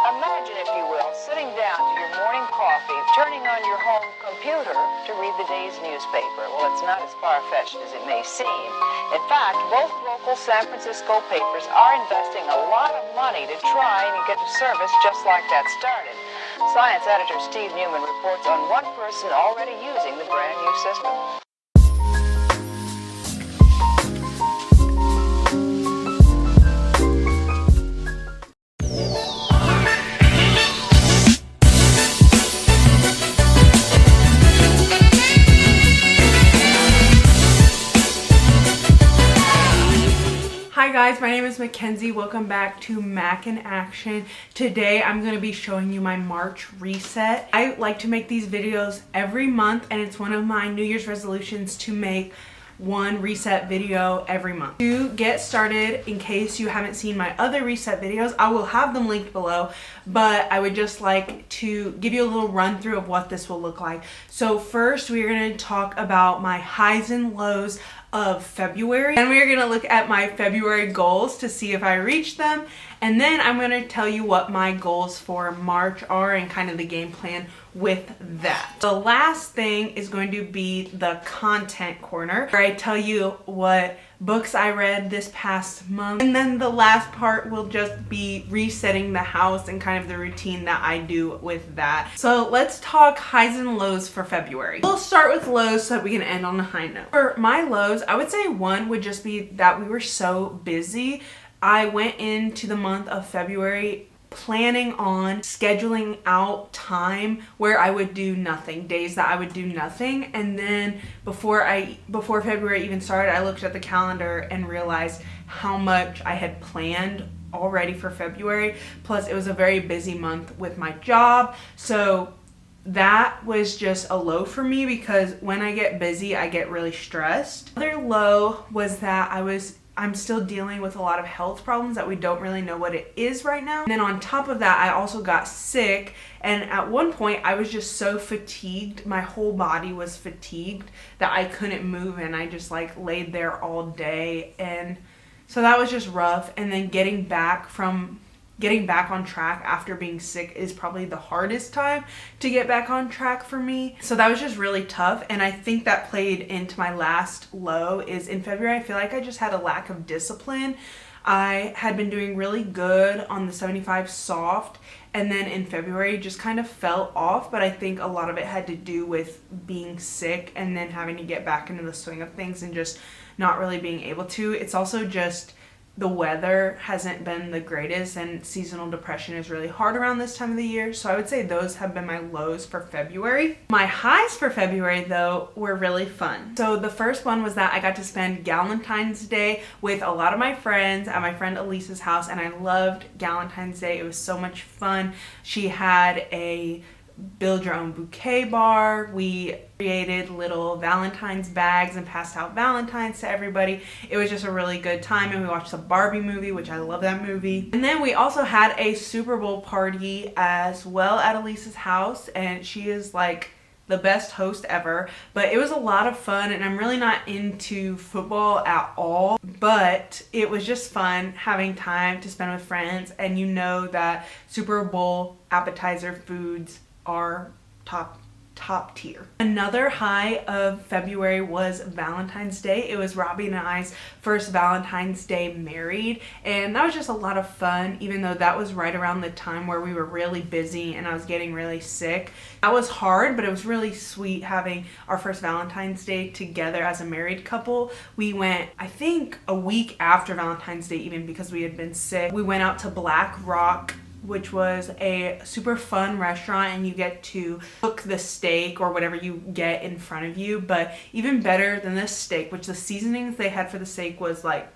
Imagine, if you will, sitting down to your morning coffee, turning on your home computer to read the day's newspaper. Well, it's not as far-fetched as it may seem. In fact, both local San Francisco papers are investing a lot of money to try and get a service just like that started. Science editor Steve Newman reports on one person already using the brand new system. Hi guys, my name is Mackenzie. Welcome back to Mac in Action. Today I'm going to be showing you my March reset. I like to make these videos every month, and it's one of my New Year's resolutions to make one reset video every month. To get started, in case you haven't seen my other reset videos, I will have them linked below, but I would just like to give you a little run through of what this will look like. So first, we are going to talk about my highs and lows of February, and we are going to look at my February goals to see if I reach them, and then I'm going to tell you what my goals for March are and kind of the game plan with that. The last thing is going to be the content corner, where I tell you what books I read this past month, and then the last part will just be resetting the house and kind of the routine that I do with that. So let's talk highs and lows for February. We'll start with lows so that we can end on a high note. For my lows, I would say one would just be that we were so busy. I went into the month of February planning on scheduling out time where I would do nothing, days that I would do nothing, and then before February even started, I looked at the calendar and realized how much I had planned already for February. Plus it was a very busy month with my job, so that was just a low for me because when I get busy I get really stressed. Another low was that I'm still dealing with a lot of health problems that we don't really know what it is right now. And then on top of that, I also got sick, and at one point I was just so fatigued, my whole body was fatigued, that I couldn't move, and I just like laid there all day, and so that was just rough. And then getting back on track after being sick is probably the hardest time to get back on track for me. So that was just really tough, and I think that played into my last low. Is in February, I feel like I just had a lack of discipline. I had been doing really good on the 75 soft, and then in February just kind of fell off, but I think a lot of it had to do with being sick and then having to get back into the swing of things and just not really being able to. It's also just the weather hasn't been the greatest, and seasonal depression is really hard around this time of the year. So I would say those have been my lows for February. My highs for February though were really fun. So the first one was that I got to spend Galentine's Day with a lot of my friends at my friend Elisa's house, and I loved Galentine's Day. It was so much fun. She had a build your own bouquet bar. We created little Valentine's bags and passed out Valentines to everybody. It was just a really good time, and we watched the Barbie movie, which I love that movie. And then we also had a Super Bowl party as well at Elisa's house, and she is like the best host ever. But it was a lot of fun, and I'm really not into football at all, but it was just fun having time to spend with friends, and you know that Super Bowl appetizer foods are top tier. Another high of February was Valentine's Day. It was Robbie and I's first Valentine's Day married, and that was just a lot of fun, even though that was right around the time where we were really busy and I was getting really sick. That was hard, but it was really sweet having our first Valentine's Day together as a married couple. We went, I think, a week after Valentine's Day, even because we had been sick. We went out to Black Rock, which was a super fun restaurant, and you get to cook the steak or whatever you get in front of you. But even better than this steak, which the seasonings they had for the steak was like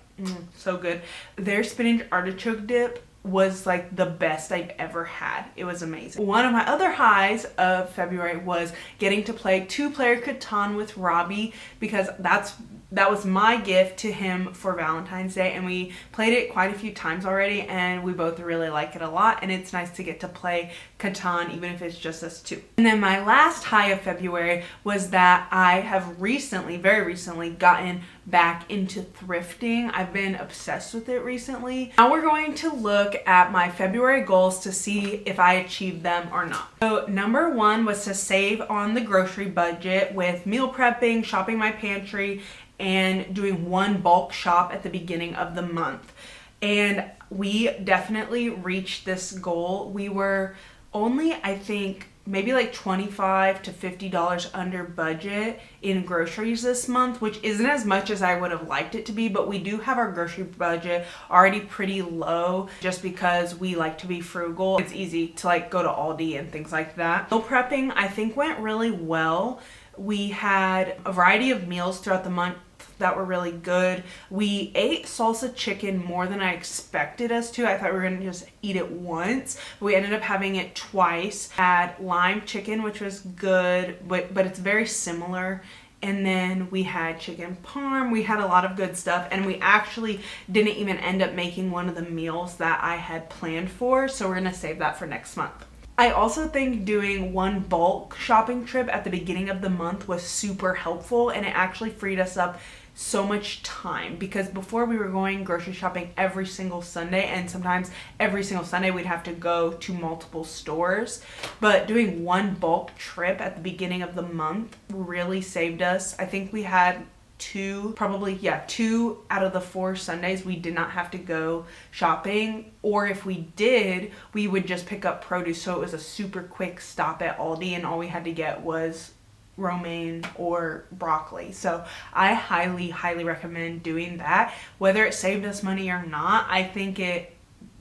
so good, their spinach artichoke dip was like the best I've ever had. It was amazing. One of my other highs of February was getting to play 2-player Catan with Robbie, because that's that was my gift to him for Valentine's Day, and we played it quite a few times already, and we both really like it a lot, and it's nice to get to play Catan even if it's just us two. And then my last high of February was that I have recently, very recently, gotten back into thrifting. I've been obsessed with it recently. Now we're going to look at my February goals to see if I achieved them or not. So number one was to save on the grocery budget with meal prepping, shopping my pantry, and doing one bulk shop at the beginning of the month. And we definitely reached this goal. We were only, I think, maybe like $25 to $50 under budget in groceries this month, which isn't as much as I would have liked it to be, but we do have our grocery budget already pretty low just because we like to be frugal. It's easy to like go to Aldi and things like that. Meal prepping, I think, went really well. We had a variety of meals throughout the month that were really good. We ate salsa chicken more than I expected us to. I thought we were gonna just eat it once, but we ended up having it twice. Had lime chicken, which was good, but it's very similar. And then we had chicken parm. We had a lot of good stuff, and we actually didn't even end up making one of the meals that I had planned for, so we're gonna save that for next month. I also think doing one bulk shopping trip at the beginning of the month was super helpful, and it actually freed us up so much time, because before we were going grocery shopping every single Sunday, and sometimes every single Sunday we'd have to go to multiple stores. But doing one bulk trip at the beginning of the month really saved us. I think we had two out of the 4 Sundays we did not have to go shopping, or if we did, we would just pick up produce. So it was a super quick stop at Aldi, and all we had to get was romaine or broccoli. So I highly recommend doing that. Whether it saved us money or not, I think it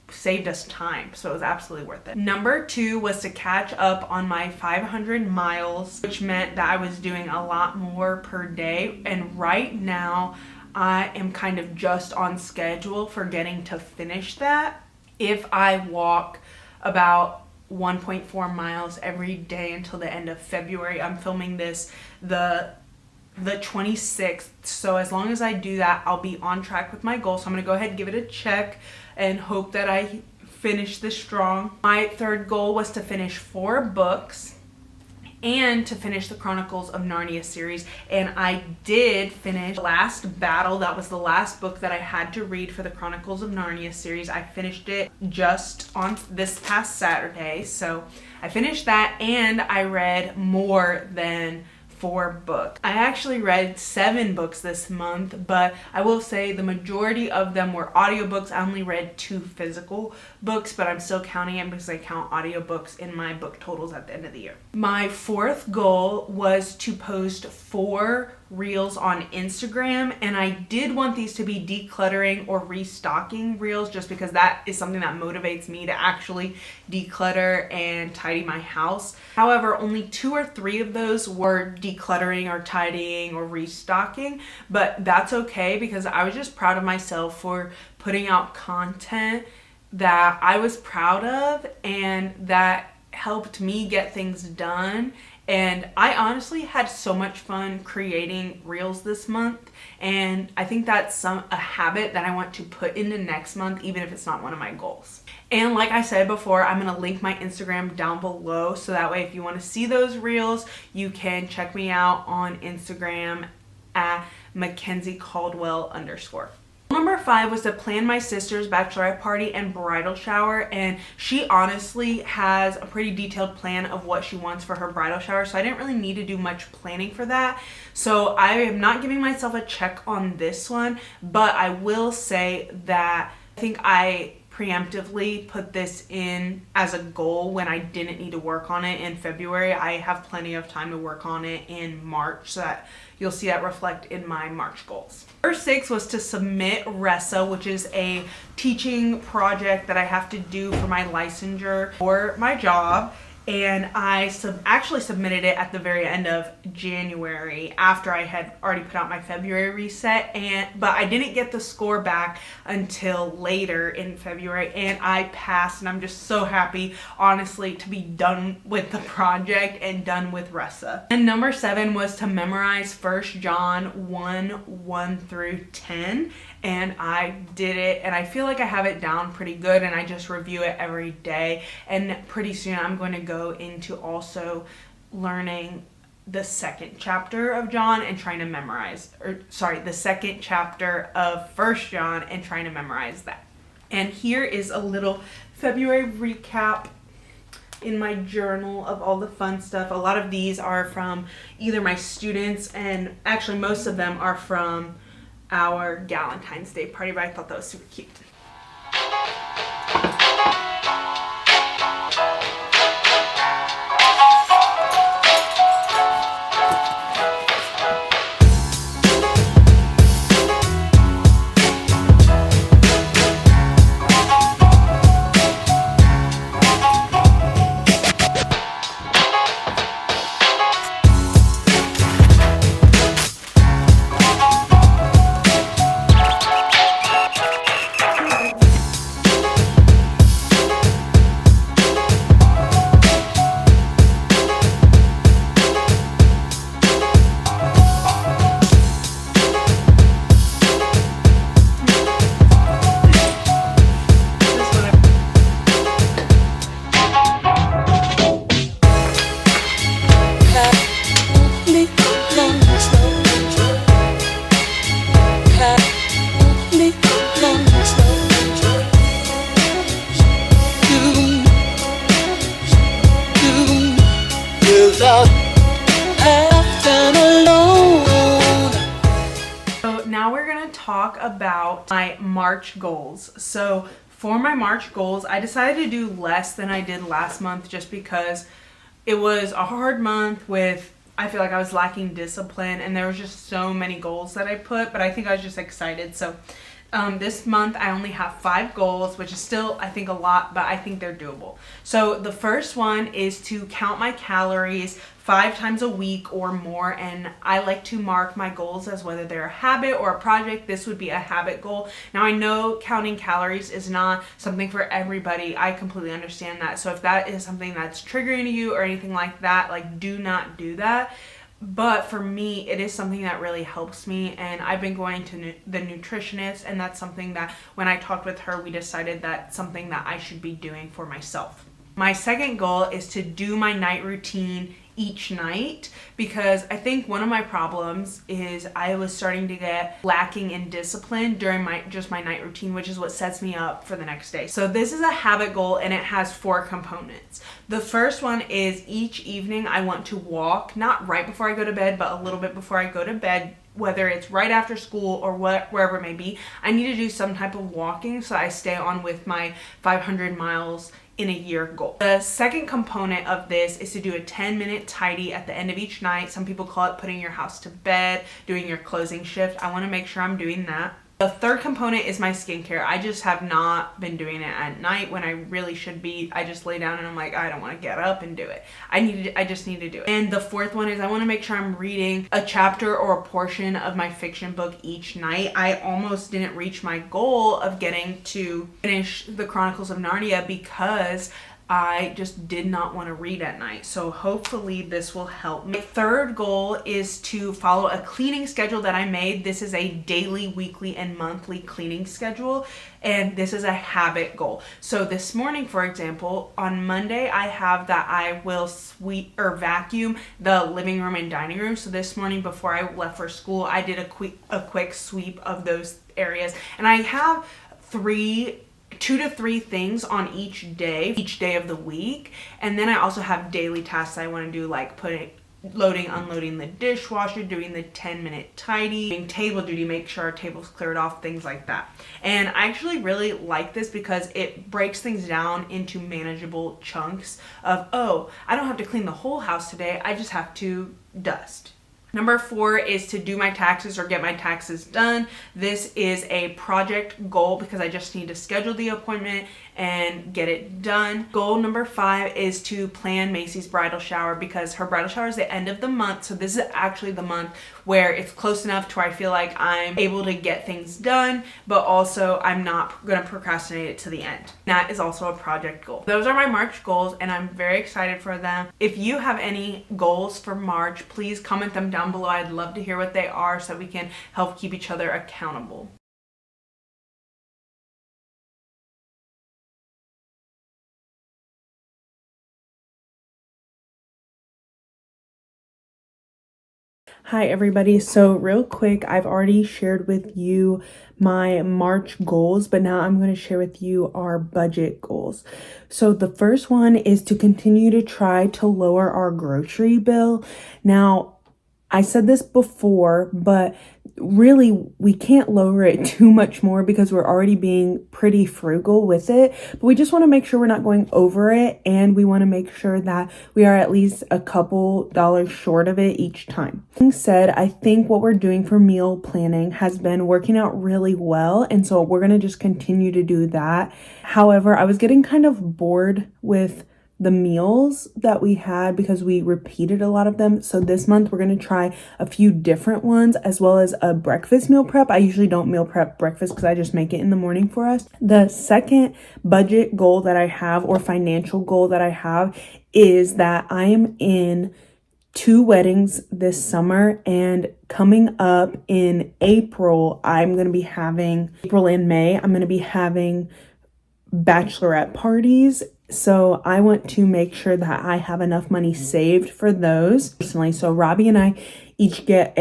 saved us time, so it was absolutely worth it. Number 2 was to catch up on my 500 miles, which meant that I was doing a lot more per day, and right now I am kind of just on schedule for getting to finish that. If I walk about 1.4 miles every day until the end of February. I'm filming this the 26th, so as long as I do that, I'll be on track with my goal. So I'm gonna go ahead and give it a check and hope that I finish this strong. My third goal was to finish 4 books and to finish the Chronicles of Narnia series, and I did finish Last Battle. That was the last book that I had to read for the Chronicles of Narnia series. I finished it just on this past Saturday, so I finished that, and I read more than 4 books. I actually read 7 books this month, but I will say the majority of them were audiobooks. I only read 2 physical books, but I'm still counting it because I count audiobooks in my book totals at the end of the year. My 4th goal was to post 4 reels on Instagram, and I did want these to be decluttering or restocking reels just because that is something that motivates me to actually declutter and tidy my house. However, only 2 or 3 of those were decluttering or tidying or restocking, but that's okay because I was just proud of myself for putting out content that I was proud of and that helped me get things done. And I honestly had so much fun creating reels this month, and I think that's a habit that I want to put into next month, even if it's not one of my goals. And like I said before, I'm going to link my Instagram down below, so that way if you want to see those reels, you can check me out on Instagram at MackenzieCaldwell_. Number 5 was to plan my sister's bachelorette party and bridal shower, and she honestly has a pretty detailed plan of what she wants for her bridal shower, so I didn't really need to do much planning for that. So I am not giving myself a check on this one, but I will say that I think I preemptively put this in as a goal when I didn't need to work on it in February. I have plenty of time to work on it in March, so that you'll see that reflect in my March goals. Number 6 was to submit RESA, which is a teaching project that I have to do for my licensure for my job. and I actually submitted it at the very end of January after I had already put out my February reset, but I didn't get the score back until later in February, and I passed, and I'm just so happy, honestly, to be done with the project and done with RESA. And number 7 was to memorize 1 John 1 through 10, and I did it, and I feel like I have it down pretty good, and I just review it every day, and pretty soon I'm going to go into also learning the 2nd chapter of John and trying to memorize, the 2nd chapter of 1 John and trying to memorize that. And here is a little February recap in my journal of all the fun stuff. A lot of these are from either my students, and actually most of them are from our Valentine's Day party, but I thought that was super cute. Talk about my March goals. So for my March goals, I decided to do less than I did last month just because it was a hard month I feel like I was lacking discipline, and there was just so many goals that I put, but I think I was just excited. So this month I only have 5 goals, which is still, I think, a lot, but I think they're doable. So the first one is to count my calories 5 times a week or more, and I like to mark my goals as whether they're a habit or a project. This would be a habit goal. Now, I know counting calories is not something for everybody. I completely understand that. So if that is something that's triggering to you or anything like that, like, do not do that. But for me, it is something that really helps me, and I've been going to the nutritionist, and that's something that when I talked with her, we decided that's something that I should be doing for myself. My second goal is to do my night routine each night, because I think one of my problems is I was starting to get lacking in discipline during my night routine, which is what sets me up for the next day. So this is a habit goal, and it has 4 components. The first one is each evening I want to walk, not right before I go to bed, but a little bit before I go to bed, whether it's right after school or wherever it may be. I need to do some type of walking so I stay on with my 500 miles in a year goal. The second component of this is to do a 10-minute tidy at the end of each night. Some people call it putting your house to bed, doing your closing shift. I want to make sure I'm doing that. The third component is my skincare. I just have not been doing it at night when I really should be. I just lay down and I'm like, I don't want to get up and do it. I just need to do it. And the fourth one is I want to make sure I'm reading a chapter or a portion of my fiction book each night. I almost didn't reach my goal of getting to finish the Chronicles of Narnia because I just did not want to read at night. So hopefully this will help me. My third goal is to follow a cleaning schedule that I made. This is a daily, weekly, and monthly cleaning schedule, and this is a habit goal. So this morning, for example, on Monday, I have that I will sweep or vacuum the living room and dining room. So this morning before I left for school, I did a quick sweep of those areas, and I have 2 to 3 things on each day of the week. And then I also have daily tasks I want to do, like loading, unloading the dishwasher, doing the 10-minute tidy, doing table duty, make sure our table's cleared off, things like that. And I actually really like this because it breaks things down into manageable chunks of, oh, I don't have to clean the whole house today, I just have to dust. Number 4 is to do my taxes or get my taxes done. This is a project goal because I just need to schedule the appointment and get it done. Goal number 5 is to plan Macy's bridal shower because her bridal shower is the end of the month. So this is actually the month where it's close enough to where I feel like I'm able to get things done, but also I'm not gonna procrastinate it to the end. That is also a project goal. Those are my March goals and I'm very excited for them. If you have any goals for March, please comment them down below. I'd love to hear what they are so we can help keep each other accountable. Hi everybody, so real quick, I've already shared with you my March goals, but now I'm going to share with you our budget goals. So the first one is to continue to try to lower our grocery bill. Now, I said this before, but really we can't lower it too much more because we're already being pretty frugal with it. But we just want to make sure we're not going over it, and we want to make sure that we are at least a couple dollars short of it each time. That being said, I think what we're doing for meal planning has been working out really well, and so we're going to just continue to do that. However, I was getting kind of bored with the meals that we had because we repeated a lot of them. So this month we're going to try a few different ones as well as a breakfast meal prep. I usually don't meal prep breakfast because I just make it in the morning for us. The second budget goal that I have, or financial goal that I have, is that I am in 2 weddings this summer, and coming up in April, I'm going to be having, April and May, I'm going to be having bachelorette parties. So I want to make sure that I have enough money saved for those personally. So Robbie and I each get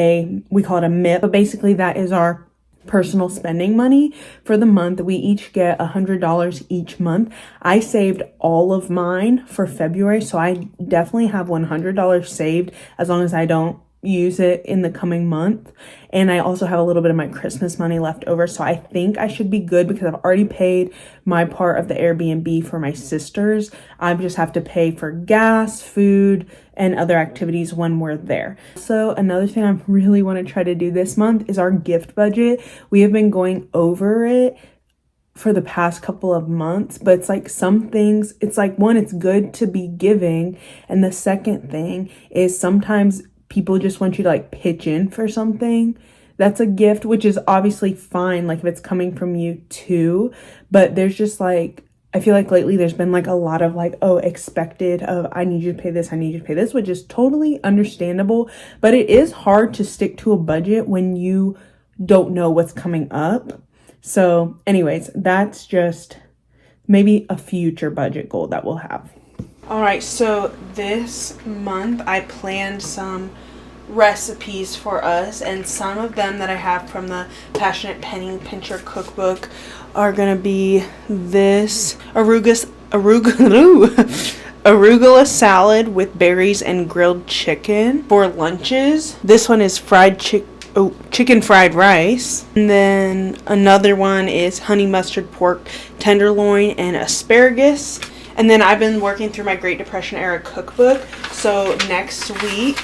we call it a MIP, but basically that is our personal spending money for the month. We each get $100 each month. I saved all of mine for February, so I definitely have $100 saved as long as I don't use it in the coming month. And I also have a little bit of my Christmas money left over, so I think I should be good because I've already paid my part of the Airbnb for my sisters. I just have to pay for gas, food, and other activities when we're there. So another thing I really want to try to do this month is our gift budget. We have been going over it for the past couple of months, but it's like some things, it's like, one, it's good to be giving, and the second thing is sometimes people just want you to like pitch in for something. That's a gift, which is obviously fine, like if it's coming from you too. But there's just like, I feel like lately there's been like a lot of like, oh, expected of, I need you to pay this, I need you to pay this, which is totally understandable. But it is hard to stick to a budget when you don't know what's coming up. So anyways, that's just maybe a future budget goal that we'll have. All right, so this month I planned some recipes for us, and some of them that I have from the Passionate Penny Pincher cookbook are gonna be this arugula salad with berries and grilled chicken for lunches. This one is chicken fried rice, and then another one is honey mustard pork tenderloin and asparagus. And then I've been working through my Great Depression era cookbook. So next week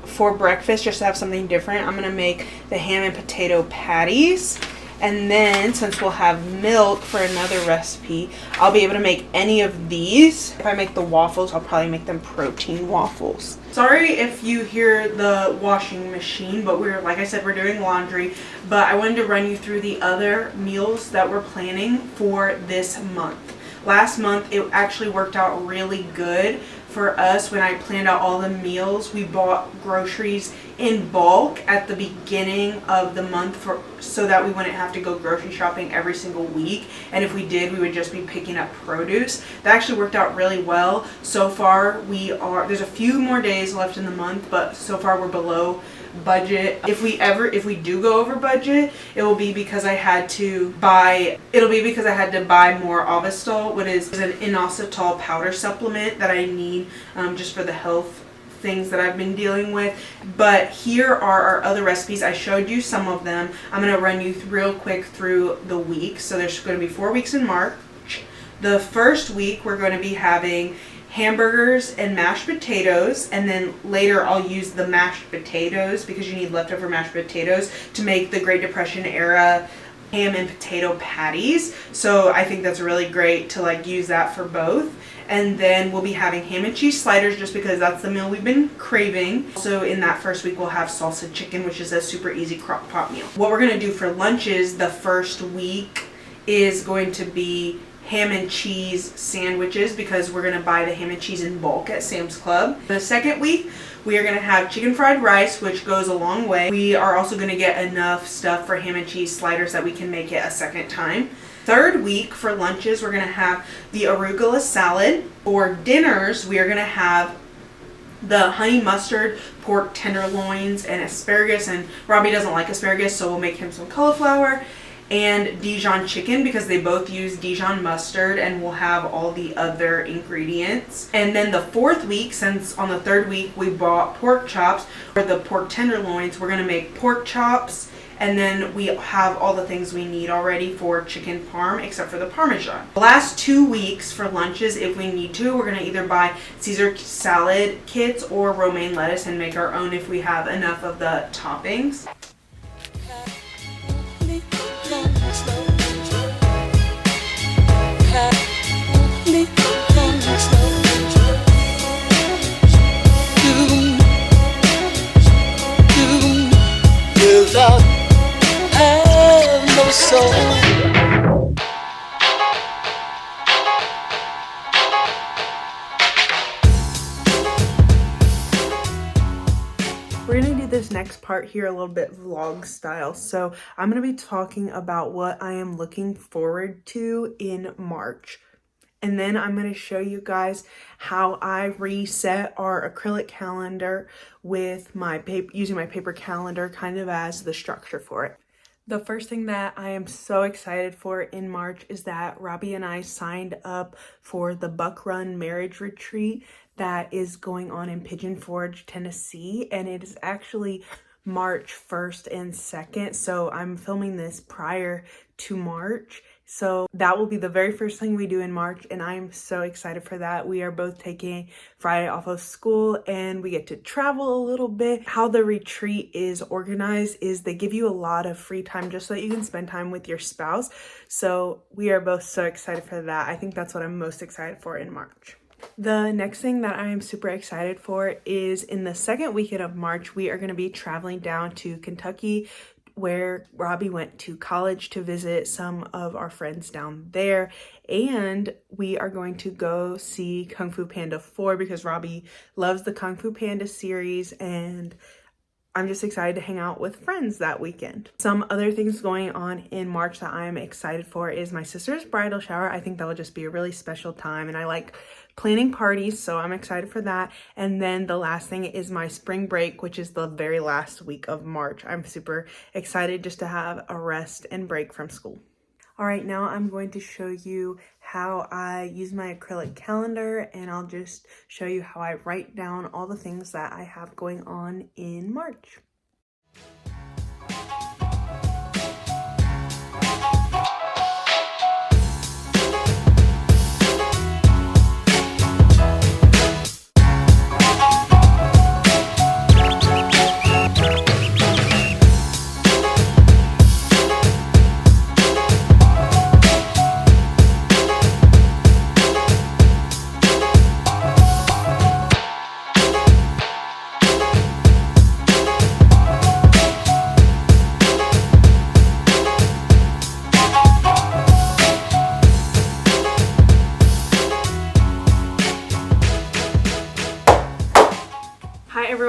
for breakfast, just to have something different, I'm going to make the ham and potato patties. And then since we'll have milk for another recipe, I'll be able to make any of these. If I make the waffles, I'll probably make them protein waffles. Sorry if you hear the washing machine, but like I said, we're doing laundry. But I wanted to run you through the other meals that we're planning for this month. Last month, it actually worked out really good for us when I planned out all the meals. We bought groceries in bulk at the beginning of the month so that we wouldn't have to go grocery shopping every single week. And if we did, we would just be picking up produce. That actually worked out really well. So far, there's a few more days left in the month, but so far we're below budget. If we do go over budget, it will be because I had to buy more Avastal, which is an inositol powder supplement that I need just for the health things that I've been dealing with. But here are our other recipes. I showed you some of them. I'm going to run you real quick through the weeks. So there's going to be 4 weeks in March. The first week we're going to be having hamburgers and mashed potatoes, and then later I'll use the mashed potatoes because you need leftover mashed potatoes to make the Great Depression era ham and potato patties. So I think that's really great to like use that for both. And then we'll be having ham and cheese sliders just because that's the meal we've been craving. So in that first week we'll have salsa chicken, which is a super easy crock pot meal. What we're gonna do for lunches the first week is going to be ham and cheese sandwiches because we're gonna buy the ham and cheese in bulk at Sam's Club. The second week we are gonna have chicken fried rice, which goes a long way. We are also gonna get enough stuff for ham and cheese sliders that we can make it a second time. Third week for lunches we're gonna have the arugula salad. For dinners we are gonna have the honey mustard pork tenderloins and asparagus, and Robbie doesn't like asparagus so we'll make him some cauliflower, and Dijon chicken because they both use Dijon mustard, and we'll have all the other ingredients. And then the fourth week, since on the third week we bought pork chops for the pork tenderloins, we're gonna make pork chops, and then we have all the things we need already for chicken parm except for the Parmesan. The last 2 weeks for lunches, if we need to, we're gonna either buy Caesar salad kits or romaine lettuce and make our own if we have enough of the toppings. We're going to do this next part here a little bit vlog style. So I'm going to be talking about what I am looking forward to in March. And then I'm going to show you guys how I reset our acrylic calendar with my paper, using my paper calendar kind of as the structure for it. The first thing that I am so excited for in March is that Robbie and I signed up for the Buck Run Marriage Retreat that is going on in Pigeon Forge, Tennessee, and it is actually March 1st and 2nd, so I'm filming this prior to March. So that will be the very first thing we do in March, and I'm so excited for that. We are both taking Friday off of school and we get to travel a little bit. How the retreat is organized is they give you a lot of free time just so that you can spend time with your spouse. So we are both so excited for that. I think that's what I'm most excited for in March. The next thing that I am super excited for is in the second weekend of March, we are going to be traveling down to Kentucky, where Robbie went to college, to visit some of our friends down there. And we are going to go see Kung Fu Panda 4 because Robbie loves the Kung Fu Panda series, and I'm just excited to hang out with friends that weekend. Some other things going on in March that I'm excited for is my sister's bridal shower. I think that will just be a really special time, and I like planning parties, so I'm excited for that. And then the last thing is my spring break, which is the very last week of March. I'm super excited just to have a rest and break from school. All right, now I'm going to show you how I use my acrylic calendar, and I'll just show you how I write down all the things that I have going on in March.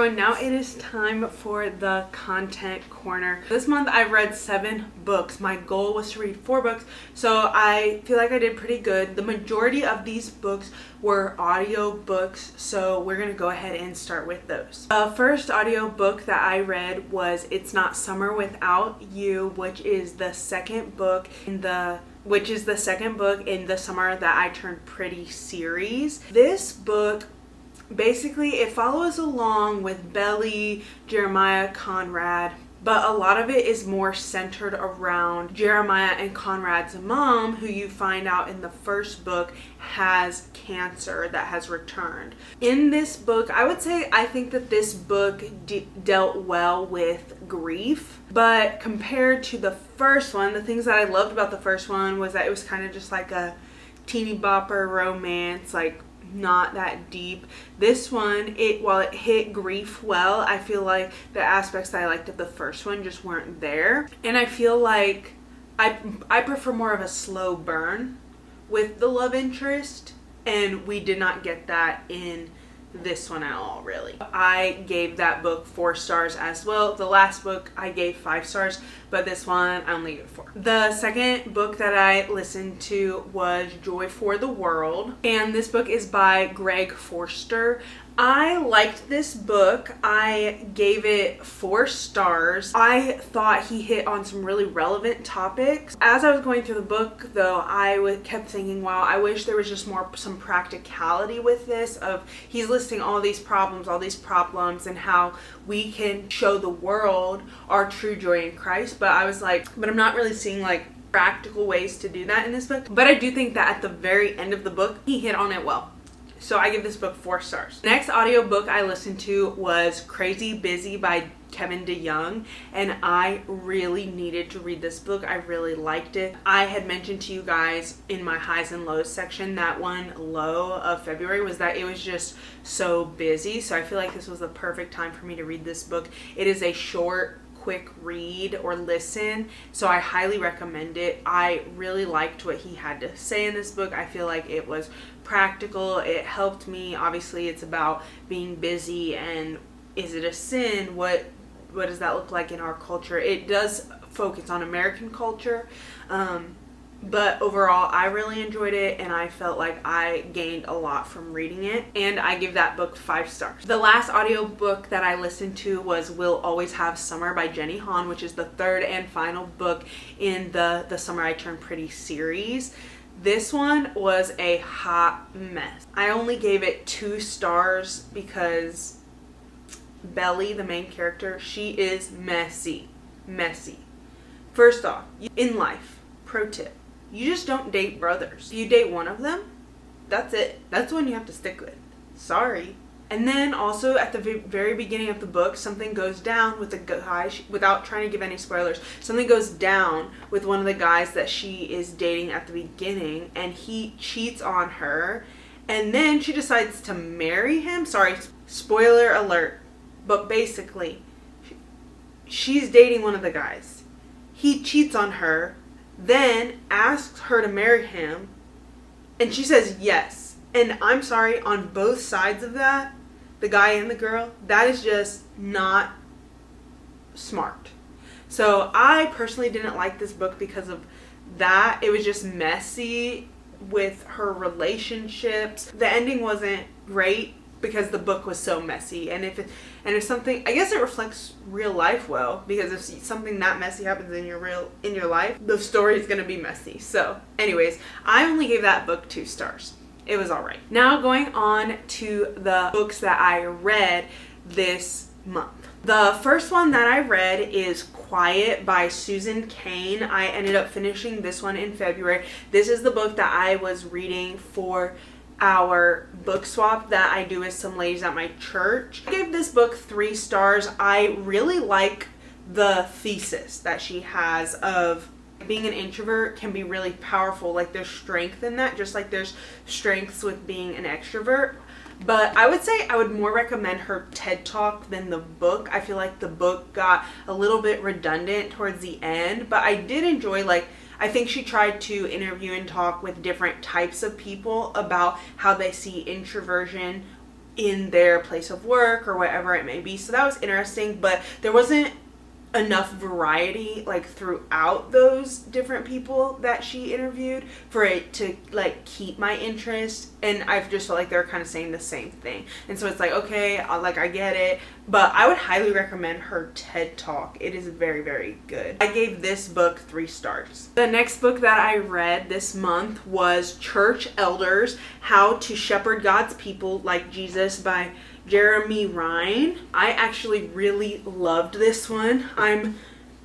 Now it is time for the content corner. This month I read 7 books. My goal was to read 4 books, so I feel like I did pretty good. The majority of these books were audio books, so we're gonna go ahead and start with those. The first audio book that I read was It's Not Summer Without You, which is the second book in the Summer That I Turned Pretty series. This book, basically, it follows along with Belly, Jeremiah, Conrad, but a lot of it is more centered around Jeremiah and Conrad's mom, who you find out in the first book has cancer that has returned. In this book, I think that this book dealt well with grief, but compared to the first one, the things that I loved about the first one was that it was kind of just like a teeny bopper romance, like not that deep. This one, while it hit grief well, I feel like the aspects that I liked of the first one just weren't there. And I feel like I prefer more of a slow burn with the love interest, and we did not get that in this one at all, really. I gave that book 4 stars as well. The last book I gave 5 stars, but this one I only gave 4. The second book that I listened to was Joy for the World, and this book is by Greg Forster. I liked this book. I gave it 4 stars. I thought he hit on some really relevant topics. As I was going through the book, though, I kept thinking, wow, I wish there was just some practicality with this, of he's listing all these problems, and how we can show the world our true joy in Christ. But I was like, but I'm not really seeing like practical ways to do that in this book. But I do think that at the very end of the book, he hit on it well. So I give this book 4 stars. Next audiobook I listened to was Crazy Busy by Kevin DeYoung, and I really needed to read this book. I really liked it. I had mentioned to you guys in my highs and lows section that one low of February was that it was just so busy. So I feel like this was the perfect time for me to read this book. It is a short, quick read or listen, so I highly recommend it. I really liked what he had to say in this book. I feel like it was practical. It helped me. Obviously, it's about being busy, and is it a sin? What does that look like in our culture? It does focus on American culture, but overall I really enjoyed it, and I felt like I gained a lot from reading it, and I give that book 5 stars. The last audiobook that I listened to was We'll Always Have Summer by Jenny Han, which is the 3rd and final book in the Summer I Turned Pretty series. This one was a hot mess. I only gave it 2 stars because Belly, the main character, she is messy. First off, in life, pro tip, you just don't date brothers. If you date one of them, that's it. That's the one you have to stick with. Sorry. And then also at the very beginning of the book, something goes down with the guy, without trying to give any spoilers, something goes down with one of the guys that she is dating at the beginning, and he cheats on her, and then she decides to marry him. Sorry, spoiler alert. But basically, she's dating one of the guys. He cheats on her, then asks her to marry him, and she says yes. And I'm sorry, on both sides of that, the guy and the girl, that is just not smart. So I personally didn't like this book because of that. It was just messy with her relationships. The ending wasn't great because the book was so messy, and if something, I guess it reflects real life well, because if something that messy happens in your life, the story is going to be messy. So anyways, I only gave that book 2 stars. It was alright. Now going on to the books that I read this month. The first one that I read is Quiet by Susan Cain. I ended up finishing this one in February. This is the book that I was reading for our book swap that I do with some ladies at my church. I gave this book 3 stars. I really like the thesis that she has of being an introvert can be really powerful. Like, there's strength in that, just like there's strengths with being an extrovert. But I would say I would more recommend her TED Talk than the book. I feel like the book got a little bit redundant towards the end, but I did enjoy, like, I think she tried to interview and talk with different types of people about how they see introversion in their place of work or whatever it may be. So that was interesting, but there wasn't enough variety like throughout those different people that she interviewed for it to like keep my interest, and I've just felt like they're kind of saying the same thing, and so it's like, okay, I get it, but I would highly recommend her TED Talk. It is very, very good. I gave this book 3 stars. The next book that I read this month was Church Elders: How to Shepherd God's People Like Jesus by Jeramie Rinne. I actually really loved this one.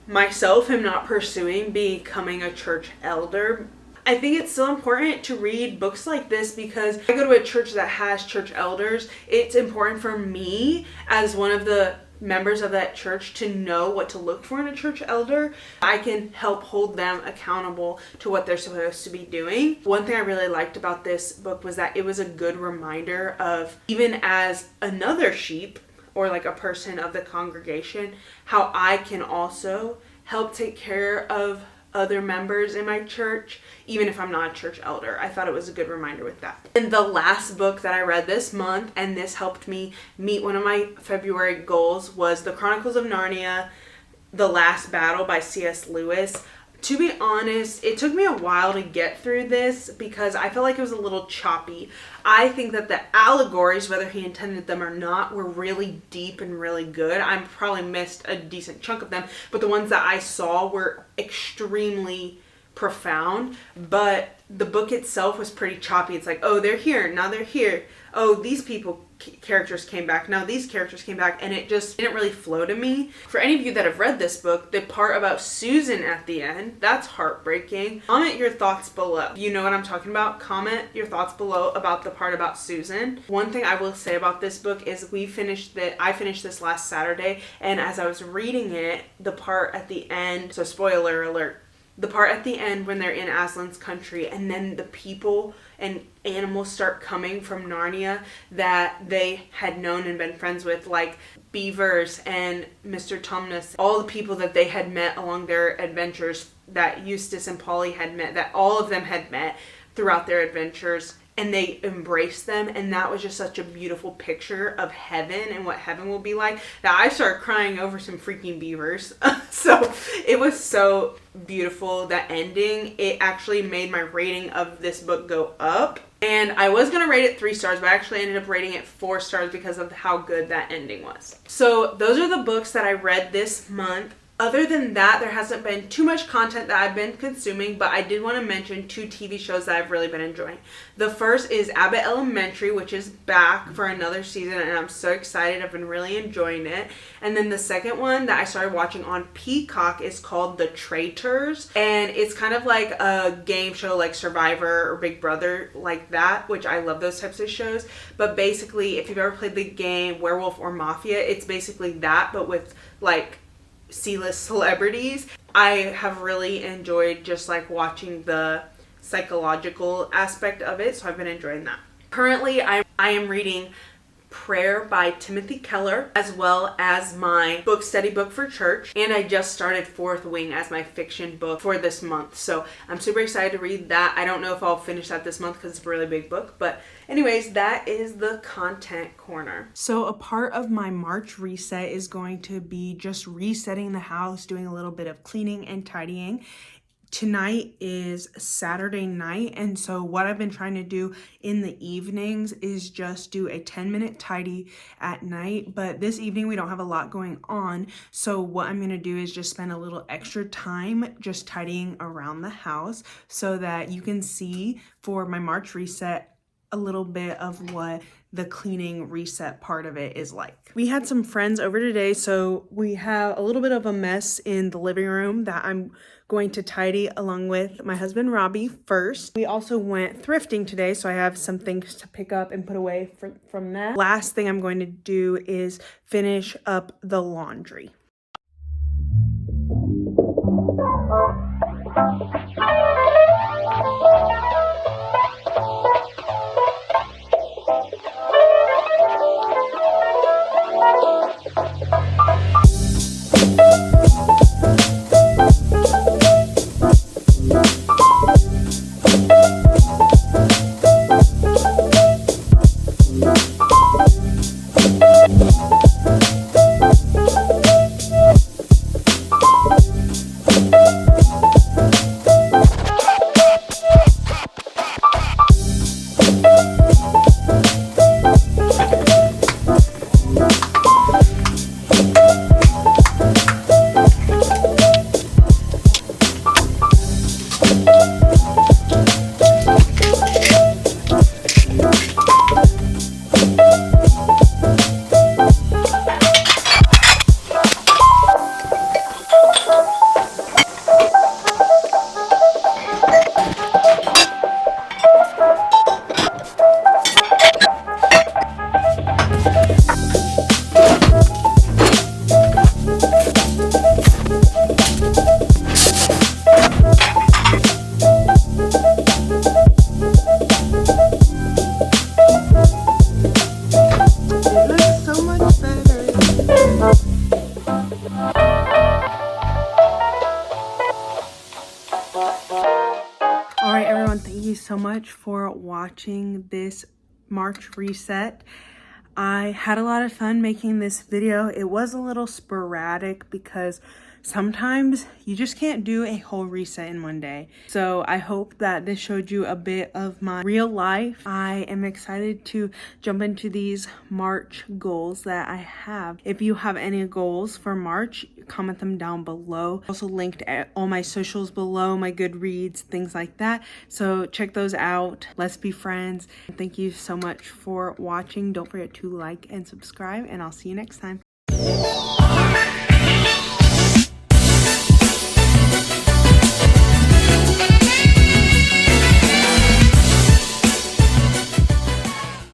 Myself am not pursuing becoming a church elder. I think it's still important to read books like this because I go to a church that has church elders. It's important for me as one of the members of that church to know what to look for in a church elder. I can help hold them accountable to what they're supposed to be doing. One thing I really liked about this book was that it was a good reminder of, even as another sheep or like a person of the congregation, how I can also help take care of other members in my church, even if I'm not a church elder. I thought it was a good reminder with that. And the last book that I read this month, and this helped me meet one of my February goals, was The Chronicles of Narnia, The Last Battle by C.S. Lewis. To be honest, it took me a while to get through this because I felt like it was a little choppy. I think that the allegories, whether he intended them or not, were really deep and really good. I probably missed a decent chunk of them, but the ones that I saw were extremely profound. But the book itself was pretty choppy. It's like, oh, they're here, now they're here. Oh, these characters came back, now these characters came back, and it just didn't really flow to me. For any of you that have read this book, the part about Susan at the end, that's heartbreaking. Comment your thoughts below. You know what I'm talking about? Comment your thoughts below about the part about Susan. One thing I will say about this book is I finished this last Saturday, and as I was reading it, the part at the end, so spoiler alert, the part at the end when they're in Aslan's country and then the people and animals start coming from Narnia that they had known and been friends with, like beavers and Mr. Tumnus, all the people that they had met along their adventures, that Eustace and Polly had met, that all of them had met throughout their adventures, and they embraced them. And that was just such a beautiful picture of heaven and what heaven will be like, that I started crying over some freaking beavers. So it was so beautiful, that ending. It actually made my rating of this book go up. And I was going to rate it 3 stars, but I actually ended up rating it 4 stars because of how good that ending was. So those are the books that I read this month. Other than that, there hasn't been too much content that I've been consuming, but I did want to mention 2 TV shows that I've really been enjoying. The first is Abbott Elementary, which is back for another season, and I'm so excited. I've been really enjoying it. And then the second one that I started watching on Peacock is called The Traitors, and it's kind of like a game show like Survivor or Big Brother, like that, which I love those types of shows. But basically, if you've ever played the game Werewolf or Mafia, it's basically that, but with like C-list celebrities. I have really enjoyed just like watching the psychological aspect of it, so I've been enjoying that. Currently, I am reading Prayer by Timothy Keller, as well as my book study book for church, and I just started Fourth Wing as my fiction book for this month, so I'm super excited to read that. I don't know if I'll finish that this month because it's a really big book, but anyways, that is the content corner. So a part of my March reset is going to be just resetting the house, doing a little bit of cleaning and tidying. Tonight is Saturday night, and so what I've been trying to do in the evenings is just do a 10-minute tidy at night. But this evening we don't have a lot going on, so what I'm going to do is just spend a little extra time just tidying around the house so that you can see for my March reset a little bit of what the cleaning reset part of it is like. We had some friends over today, so we have a little bit of a mess in the living room that I'm going to tidy along with my husband Robbie first. We also went thrifting today, so I have some things to pick up and put away from that. Last thing I'm going to do is finish up the laundry. watching this March reset. I had a lot of fun making this video. It was a little sporadic because sometimes you just can't do a whole reset in one day. So I hope that this showed you a bit of my real life. I am excited to jump into these March goals that I have. If you have any goals for March, comment them down below. Also linked at all my socials below, my Goodreads, things like that. So check those out. Let's be friends. Thank you so much for watching. Don't forget to like and subscribe, and I'll see you next time.